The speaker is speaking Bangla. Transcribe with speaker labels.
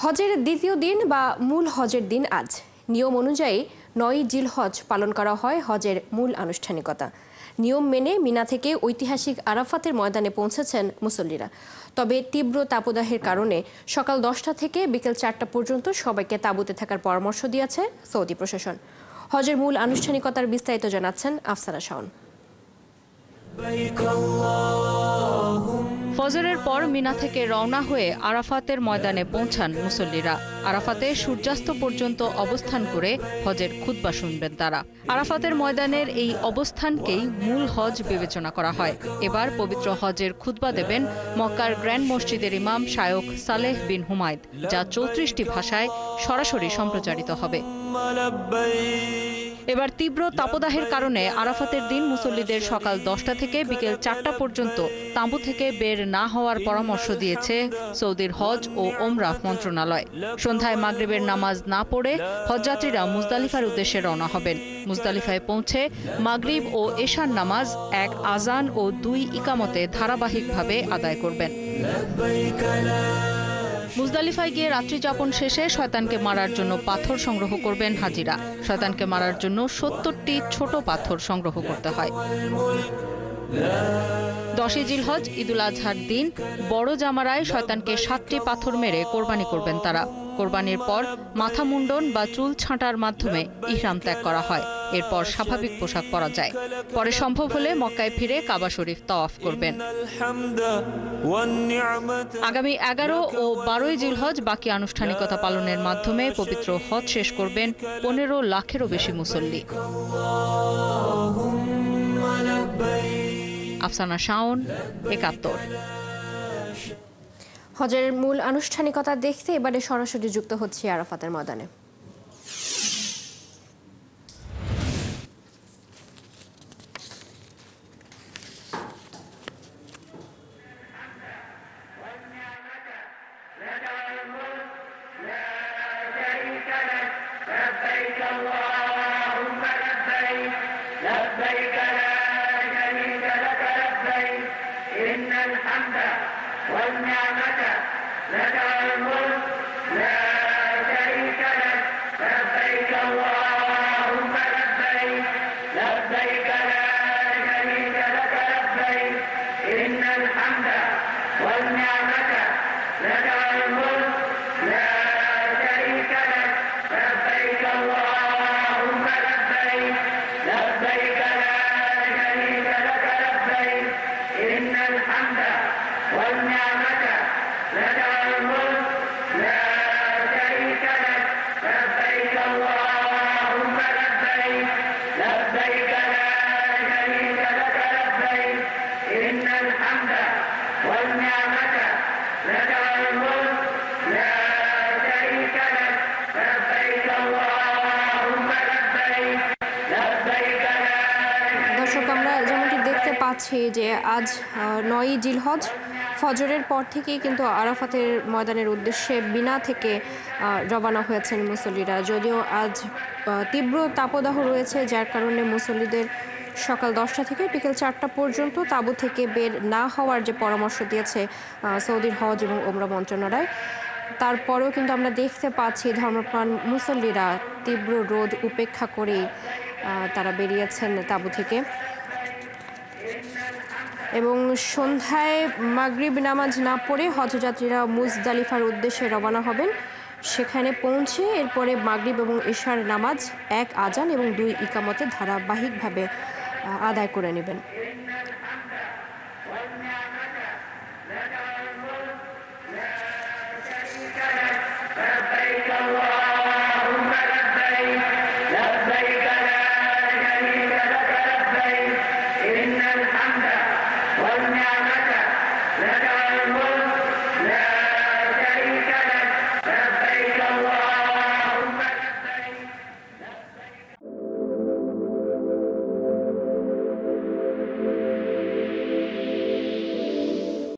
Speaker 1: হজের দ্বিতীয় দিন বা মূল হজের দিন আজ। নিয়ম অনুযায়ী ৯ জিলহজ পালন করা হয় হজের মূল আনুষ্ঠানিকতা। নিয়ম মেনে মিনা থেকে ঐতিহাসিক আরাফাতের ময়দানে পৌঁছেছেন মুসল্লিরা। তবে তীব্র তাপদাহের কারণে সকাল ১০টা থেকে বিকেল ৪টা পর্যন্ত সবাইকে তাঁবুতে থাকার পরামর্শ দিয়েছে সৌদি প্রশাসন। হজের মূল আনুষ্ঠানিকতার বিস্তারিত জানাচ্ছেন আফসানা শাওন।
Speaker 2: ফজরের পর মিনা থেকে রওনা হয়ে আরাফাতের ময়দানে পৌঁছান মুসল্লিরা। আরাফাতে সূর্যাস্ত পর্যন্ত অবস্থান করে হজের খুতবা শুনবেন তারা। আরাফাতের ময়দানের এই অবস্থানকেই মূল হজ বিবেচনা করা হয়। এবার পবিত্র হজের খুতবা দেবেন মক্কার গ্র্যান্ড মসজিদের ইমাম শায়খ সালেহ বিন হুমায়দ, যা ৩৪টি ভাষায় সরাসরি সম্প্রচারিত হবে। এবার তীব্র তাপদাহের কারণে আরাফাতের দিন মুসল্লিদের সকাল ১০টা থেকে বিকেল ৪টা পর্যন্ত তাঁবু থেকে বের না হওয়ার পরামর্শ দিয়েছে সৌদির হজ ও ওমরাহ মন্ত্রণালয়। সন্ধ্যায় মাগরিবের নামাজ না পড়ে হজযাত্রীরা মুজদালিফার উদ্দেশ্যে রওনা হবেন। মুজদালিফায় পৌঁছে মাগরিব ও এশার নামাজ এক আজান ও ২ ইকামতে ধারাবাহিকভাবে আদায় করবেন। মুজদালিফায় গিয়ে রাত্রি যাপন শেষে শয়তানকে মারার জন্য পাথর সংগ্রহ করবেন হাজিরা। শয়তানকে মারার জন্য ৭০টি ছোট পাথর সংগ্রহ করতে হয়। ১০ই জিলহজ ঈদুল আজহার দিন বড় জামারায় শয়তানকে ৭টি পাথর মেরে কোরবানি করবেন তারা। কোরবানির পর মাথা মুন্ডন বা চুল ছাঁটার মাধ্যমে ইহরাম ত্যাগ করা হয়। এরপর স্বাভাবিক পোশাক পরা যায়। পরে সম্ভব হলে মক্কায় ফিরে কাবা শরীফ তাওয়াফ করবেন। আগামী ১১ ও ১২ই জিলহজ বাকি আনুষ্ঠানিকতা পালনের মাধ্যমে পবিত্র হজ শেষ করবেন ১৫ লাখেরও বেশি মুসল্লি। আফসানা শাওন, ৭১।
Speaker 1: হজের মূল আনুষ্ঠানিকতা দেখতে এবারে সরাসরি যুক্ত হচ্ছে আরাফাতের ময়দানে। দর্শক, আমরা যেমনটি দেখতে পাচ্ছি যে আজ ৯ই জিলহজ ফজরের পর থেকেই কিন্তু আরাফাতের ময়দানের উদ্দেশ্যে মিনা থেকে রওনা হয়েছেন মুসল্লিরা। যদিও আজ তীব্র তাপদাহ রয়েছে, যার কারণে মুসল্লিদের সকাল ১০টা থেকে বিকেল ৪টা পর্যন্ত তাঁবু থেকে বের না হওয়ার যে পরামর্শ দিয়েছে সৌদির হজ এবং ওমরাহ মন্ত্রণালয়, তারপরেও কিন্তু আমরা দেখতে পাচ্ছি ধর্মপ্রাণ মুসল্লিরা তীব্র রোদ উপেক্ষা করেই তারা বেরিয়েছেন তাঁবু থেকে। এবং সন্ধ্যায় মাগরিব নামাজ না পড়ে হজযাত্রীরা মুজদালিফার উদ্দেশ্যে রওনা হবেন। সেখানে পৌঁছে এরপরে মাগরিব এবং এশার নামাজ এক আজান এবং ২ ইকামতে ধারাবাহিকভাবে আদায় করে নেবেন।